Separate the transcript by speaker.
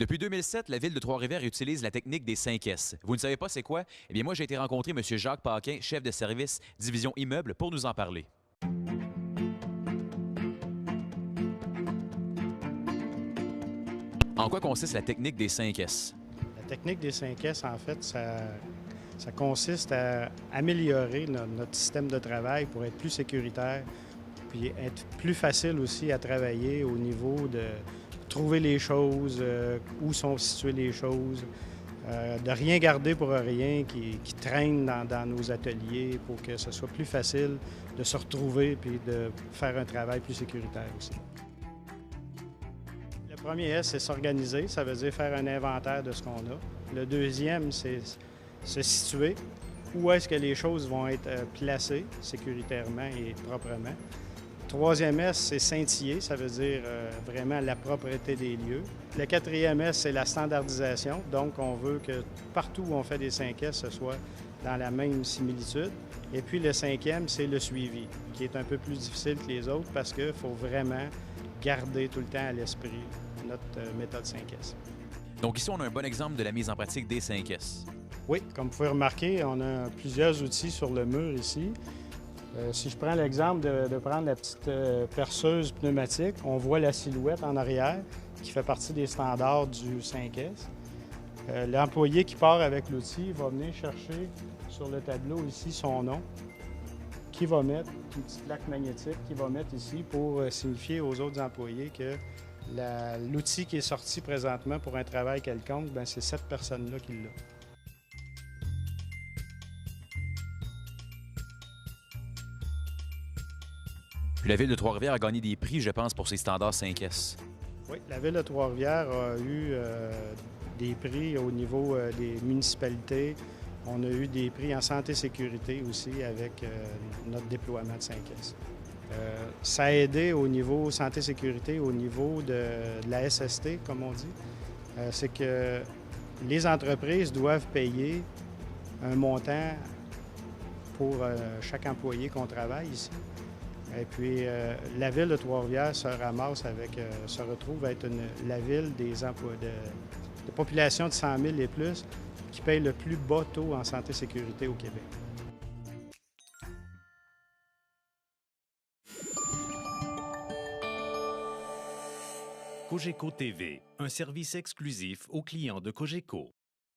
Speaker 1: Depuis 2007, la ville de Trois-Rivières utilise la technique des 5 S. Vous ne savez pas c'est quoi? Eh bien, moi, j'ai été rencontrer M. Jacques Paquin, chef de service division immeuble, pour nous en parler. En quoi consiste la technique des 5 S?
Speaker 2: La technique des 5 S, en fait, ça consiste à améliorer notre système de travail pour être plus sécuritaire, puis être plus facile aussi à travailler au niveau de trouver les choses, où sont situées les choses, de rien garder pour rien qui traîne dans nos ateliers pour que ce soit plus facile de se retrouver puis de faire un travail plus sécuritaire aussi. Le premier S, c'est s'organiser, ça veut dire faire un inventaire de ce qu'on a. Le deuxième, c'est se situer. Où est-ce que les choses vont être placées sécuritairement et proprement. Troisième S, c'est scintiller, ça veut dire vraiment la propreté des lieux. Le quatrième S, c'est la standardisation. Donc, on veut que partout où on fait des 5 S, ce soit dans la même similitude. Et puis, le cinquième, c'est le suivi, qui est un peu plus difficile que les autres parce qu'il faut vraiment garder tout le temps à l'esprit notre méthode 5S.
Speaker 1: Donc ici, on a un bon exemple de la mise en pratique des 5 S.
Speaker 2: Oui, comme vous pouvez remarquer, on a plusieurs outils sur le mur ici. Si je prends l'exemple de prendre la petite perceuse pneumatique, on voit la silhouette en arrière qui fait partie des standards du 5S. L'employé qui part avec l'outil va venir chercher sur le tableau ici son nom, qui va mettre une petite plaque magnétique qu'il va mettre ici pour signifier aux autres employés que l'outil qui est sorti présentement pour un travail quelconque, bien, c'est cette personne-là qui l'a.
Speaker 1: Puis la ville de Trois-Rivières a gagné des prix, je pense, pour ses standards 5 S.
Speaker 2: Oui, la ville de Trois-Rivières a eu des prix au niveau des municipalités. On a eu des prix en santé-sécurité aussi avec notre déploiement de 5S. Ça a aidé au niveau santé-sécurité, au niveau de la SST, comme on dit. C'est que les entreprises doivent payer un montant pour chaque employé qu'on travaille ici. Et puis, la ville de Trois-Rivières se retrouve à être la ville de population de 100 000 et plus qui paye le plus bas taux en santé-sécurité au Québec.
Speaker 3: Cogeco TV, un service exclusif aux clients de Cogeco.